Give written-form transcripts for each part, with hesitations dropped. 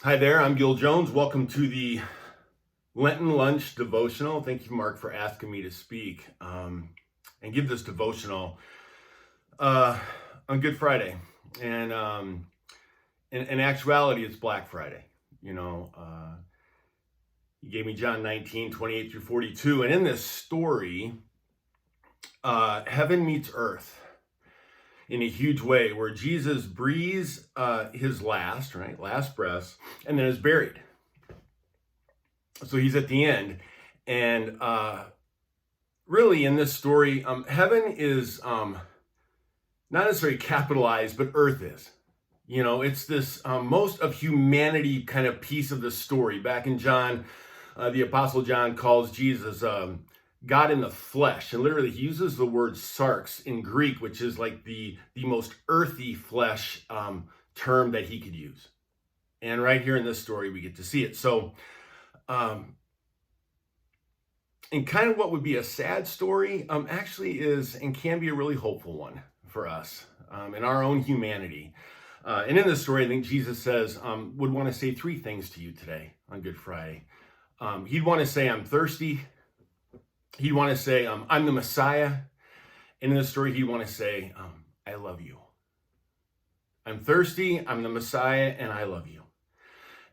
Hi there, I'm Gil Jones. Welcome to the Lenten Lunch devotional. Thank you, Mark, for asking me to speak and give this devotional on Good Friday. And in actuality, it's Black Friday. He gave me John 19, 28 through 42. And in this story, heaven meets earth in a huge way, where Jesus breathes his last breath, and then is buried. So he's at the end. And really in this story, heaven is not necessarily capitalized, but earth is. It's this most of humanity kind of piece of the story. Back in John, the Apostle John calls Jesus God in the flesh, and literally he uses the word sarx in Greek, which is like the most earthy flesh term that he could use. And right here in this story, we get to see it. So, and kind of what would be a sad story actually is and can be a really hopeful one for us in our own humanity. And in this story, I think Jesus says, would want to say three things to you today on Good Friday. He'd want to say, I'm thirsty. He'd want to say, I'm the Messiah. And in the story, he'd want to say, I love you. I'm thirsty, I'm the Messiah, and I love you.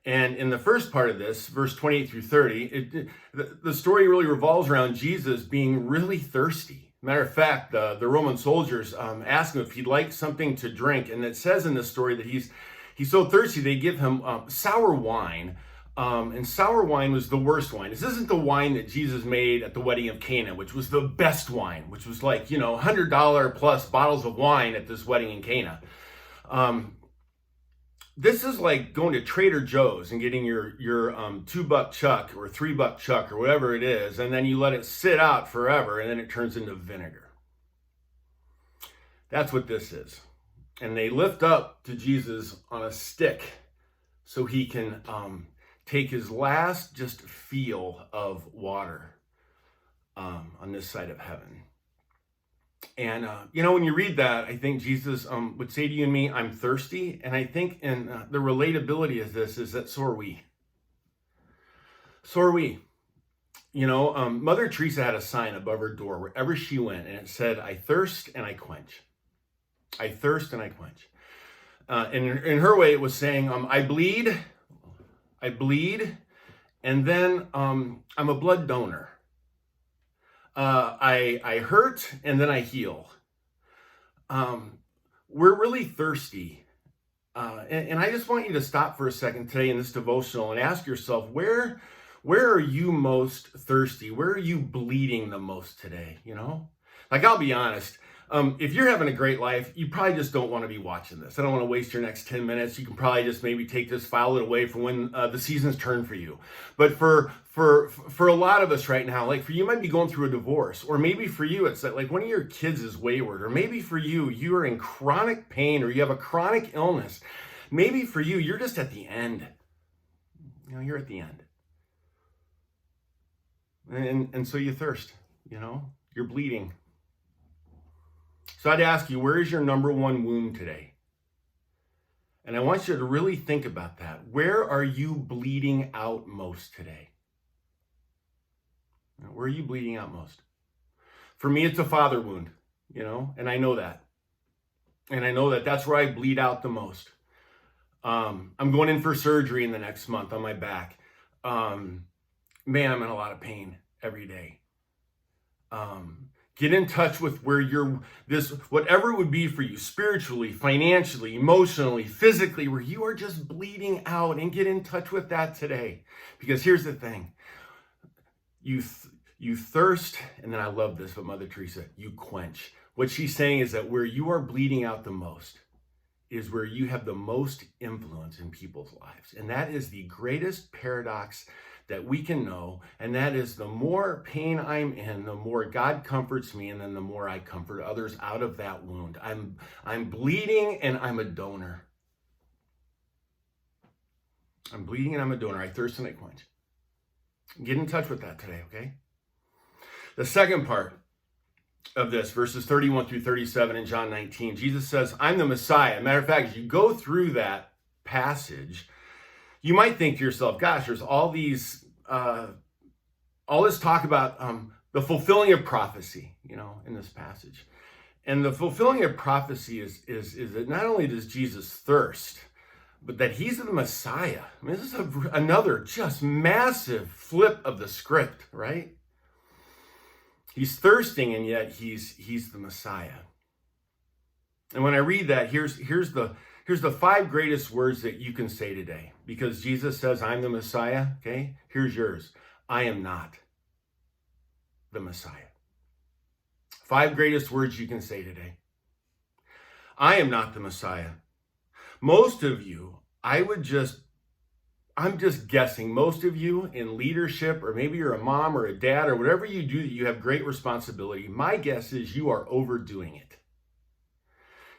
And in the first part of this, verse 28 through 30, the story really revolves around Jesus being really thirsty. Matter of fact, the Roman soldiers ask him if he'd like something to drink. And it says in this story that he's so thirsty, they give him sour wine. And sour wine was the worst wine. This isn't the wine that Jesus made at the wedding of Cana, which was the best wine, which was like, $100 plus bottles of wine at this wedding in Cana. This is like going to Trader Joe's and getting your $2 chuck or $3 chuck or whatever it is, and then you let it sit out forever, and then it turns into vinegar. That's what this is. And they lift up to Jesus on a stick so he can take his last just feel of water on this side of heaven. And, when you read that, I think Jesus would say to you and me, I'm thirsty. And I think the relatability of this is that so are we. So are we. Mother Teresa had a sign above her door wherever she went, and it said, I thirst and I quench. I thirst and I quench. And in her way, it was saying, I bleed, and then I'm a blood donor. I hurt, and then I heal. We're really thirsty. And I just want you to stop for a second today in this devotional and ask yourself, where are you most thirsty? Where are you bleeding the most today? I'll be honest. If you're having a great life, you probably just don't want to be watching this. I don't want to waste your next 10 minutes. You can probably just maybe take this, file it away for when the season's turn for you. But for a lot of us right now, like for you might be going through a divorce, or maybe for you, it's like one of your kids is wayward, or maybe for you, you are in chronic pain, or you have a chronic illness. Maybe for you, you're just at the end. You're at the end. And so you thirst, you're bleeding. So I'd ask you, where is your number one wound today? And I want you to really think about that. Where are you bleeding out most today? Where are you bleeding out most? For me, it's a father wound, and I know that. And I know that that's where I bleed out the most. I'm going in for surgery in the next month on my back. Man, I'm in a lot of pain every day. Get in touch with where whatever it would be for you, spiritually, financially, emotionally, physically, where you are just bleeding out, and get in touch with that today. Because here's the thing. You thirst, and then I love this, but Mother Teresa, you quench. What she's saying is that where you are bleeding out the most is where you have the most influence in people's lives. And that is the greatest paradox that we can know, and that is the more pain I'm in, the more God comforts me, and then the more I comfort others out of that wound. I'm bleeding, and I'm a donor. I'm bleeding, and I'm a donor. I thirst and I quench. Get in touch with that today, okay? The second part of this, verses 31 through 37 in John 19, Jesus says, I'm the Messiah. Matter of fact, as you go through that passage, You might think to yourself, gosh, there's all this talk about the fulfilling of prophecy, in this passage. And the fulfilling of prophecy is that not only does Jesus thirst, but that he's the Messiah. I mean, this is another just massive flip of the script, right? He's thirsting, and yet he's the Messiah. And when I read that, here's the 5 greatest words that you can say today. Because Jesus says, I'm the Messiah, okay? Here's yours. I am not the Messiah. 5 greatest words you can say today. I am not the Messiah. Most of you, I'm just guessing, most of you in leadership, or maybe you're a mom or a dad or whatever you do that you have great responsibility, my guess is you are overdoing it.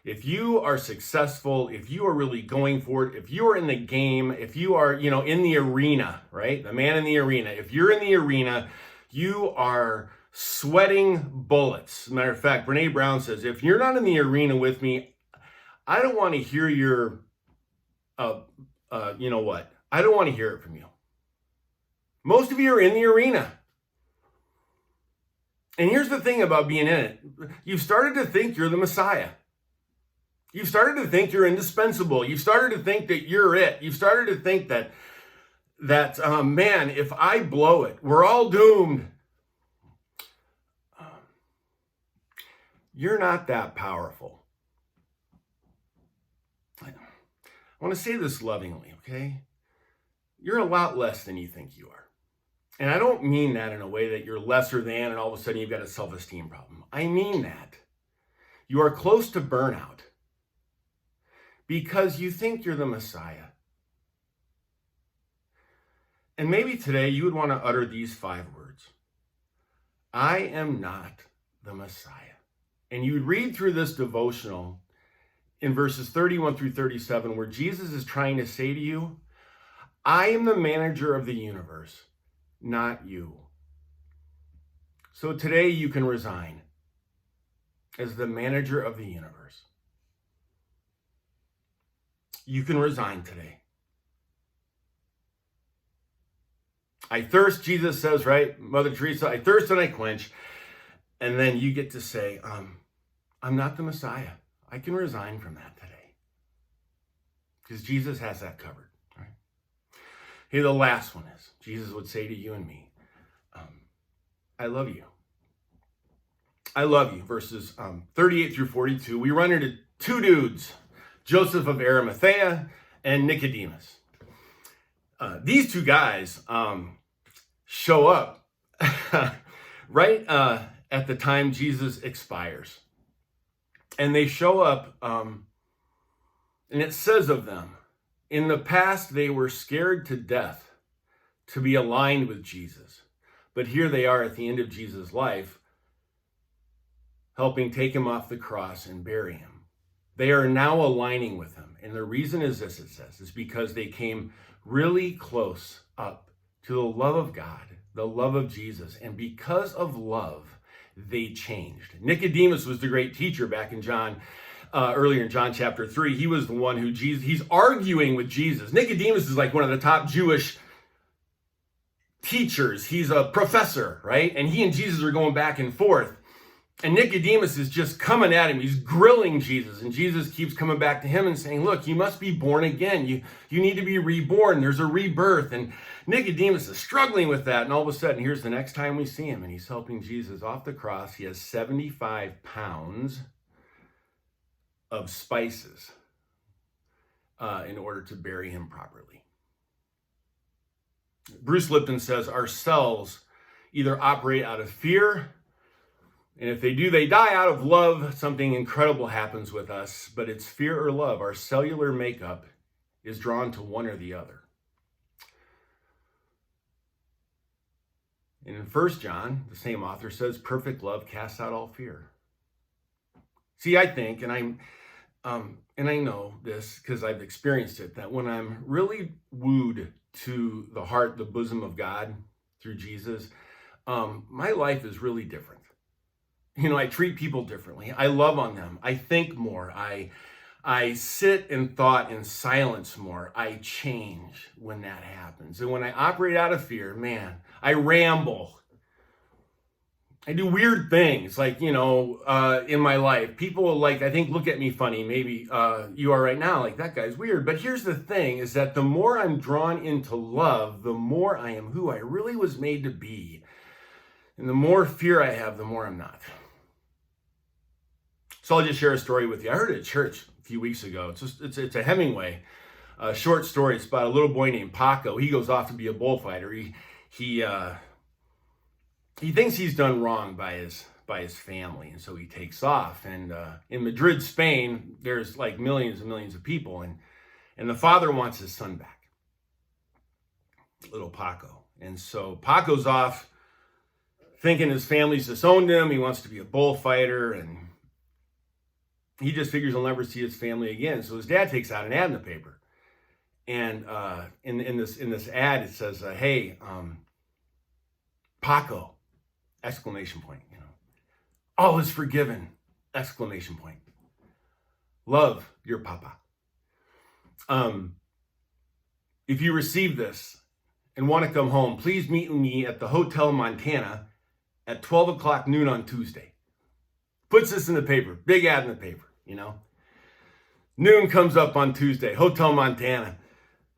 If you are successful, if you are really going for it, if you are in the game, if you are, in the arena, right? The man in the arena. If you're in the arena, you are sweating bullets. As a matter of fact, Brene Brown says, if you're not in the arena with me, I don't want to hear your, you know what? I don't want to hear it from you. Most of you are in the arena. And here's the thing about being in it. You've started to think you're the Messiah. You've started to think you're indispensable. You've started to think that you're it. You've started to think that man, if I blow it, we're all doomed. You're not that powerful. I want to say this lovingly, okay? You're a lot less than you think you are. And I don't mean that in a way that you're lesser than and all of a sudden you've got a self-esteem problem. I mean that you are close to burnout because you think you're the Messiah. And maybe today you would want to utter these 5 words. I am not the Messiah. And you read through this devotional in verses 31 through 37, where Jesus is trying to say to you, I am the manager of the universe, not you. So today you can resign as the manager of the universe. You can resign today. I thirst, Jesus says, right? Mother Teresa, I thirst and I quench. And then you get to say, I'm not the Messiah. I can resign from that today. Because Jesus has that covered. Right? Hey, the last one is, Jesus would say to you and me, I love you. I love you. Verses 38 through 42. We run into 2 dudes, Joseph of Arimathea and Nicodemus. These 2 guys show up right at the time Jesus expires. And they show up, and it says of them, in the past they were scared to death to be aligned with Jesus. But here they are at the end of Jesus' life, helping take him off the cross and bury him. They are now aligning with him. And the reason is this, it says, is because they came really close up to the love of God, the love of Jesus. And because of love, they changed. Nicodemus was the great teacher back in earlier in John chapter 3. He was the one who he's arguing with Jesus. Nicodemus is like one of the top Jewish teachers. He's a professor, right? And he and Jesus are going back and forth. And Nicodemus is just coming at him. He's grilling Jesus. And Jesus keeps coming back to him and saying, look, you must be born again. You need to be reborn. There's a rebirth. And Nicodemus is struggling with that. And all of a sudden, here's the next time we see him. And he's helping Jesus off the cross. He has 75 pounds of spices in order to bury him properly. Bruce Lipton says our cells either operate out of fear, and if they do, they die out of love. Something incredible happens with us, but it's fear or love. Our cellular makeup is drawn to one or the other. And in 1 John, the same author says, perfect love casts out all fear. See, I think, and I know this because I've experienced it, that when I'm really wooed to the heart, the bosom of God through Jesus, my life is really different. I treat people differently. I love on them. I think more. I I sit in thought in silence more. I change when that happens. And when I operate out of fear, man, I ramble. I do weird things like, in my life. People will I think, look at me funny. Maybe you are right now, like, that guy's weird. But here's the thing, is that the more I'm drawn into love, the more I am who I really was made to be. And the more fear I have, the more I'm not. So I'll just share a story with you. I heard it at church a few weeks ago. It's a Hemingway short story. It's about a little boy named Paco. He goes off to be a bullfighter. He thinks he's done wrong by his family, and so he takes off. And in Madrid, Spain, there's like millions and millions of people, and the father wants his son back, little Paco. And so Paco's off thinking his family's disowned him. He wants to be a bullfighter, and he just figures he'll never see his family again. So his dad takes out an ad in the paper, and in this ad it says, "Hey, Paco!" Exclamation point. All is forgiven! Exclamation point. Love, your papa. If you receive this and want to come home, please meet me at the Hotel Montana at 12 o'clock noon on Tuesday. Puts this in the paper, big ad in the paper, Noon comes up on Tuesday, Hotel Montana.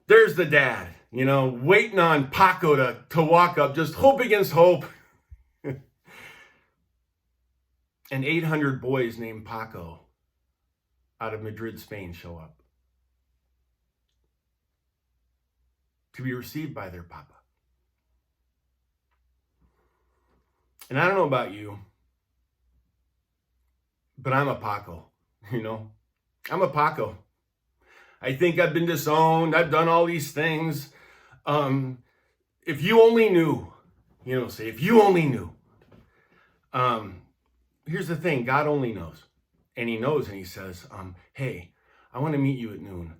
There's the dad, waiting on Paco to walk up, just hope against hope. And 800 boys named Paco out of Madrid, Spain show up to be received by their papa. And I don't know about you, but I'm a Paco, I'm a Paco. I think I've been disowned. I've done all these things. If you only knew, say, if you only knew. Here's the thing, God only knows. And he knows, and he says, hey, I want to meet you at noon.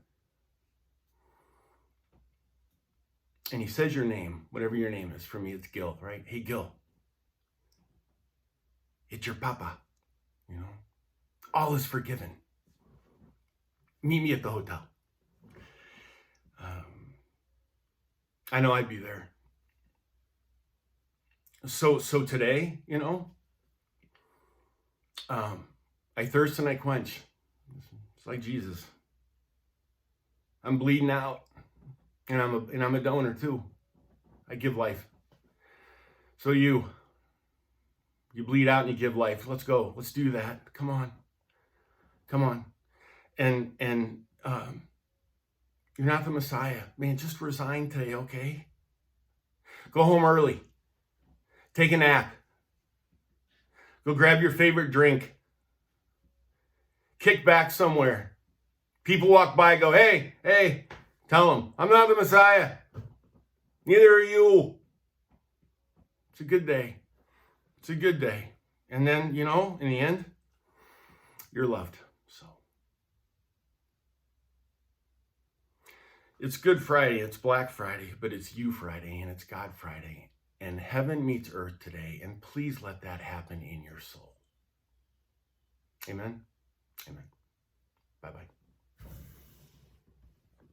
And he says your name, whatever your name is. For me, it's Gil, right? Hey, Gil. It's your papa, All is forgiven. Meet me at the hotel. I know I'd be there. So today, I thirst and I quench. It's like Jesus. I'm bleeding out, and I'm a donor too. I give life. So you bleed out and you give life. Let's go. Let's do that. Come on. And you're not the Messiah. Man, just resign today, okay? Go home early. Take a nap. Go grab your favorite drink. Kick back somewhere. People walk by, go, hey, tell them, I'm not the Messiah. Neither are you. It's a good day. It's a good day. And then, in the end, you're loved. So it's Good Friday, it's Black Friday, but it's You Friday, and it's God Friday. And heaven meets earth today. And please let that happen in your soul. Amen. Amen. Bye-bye.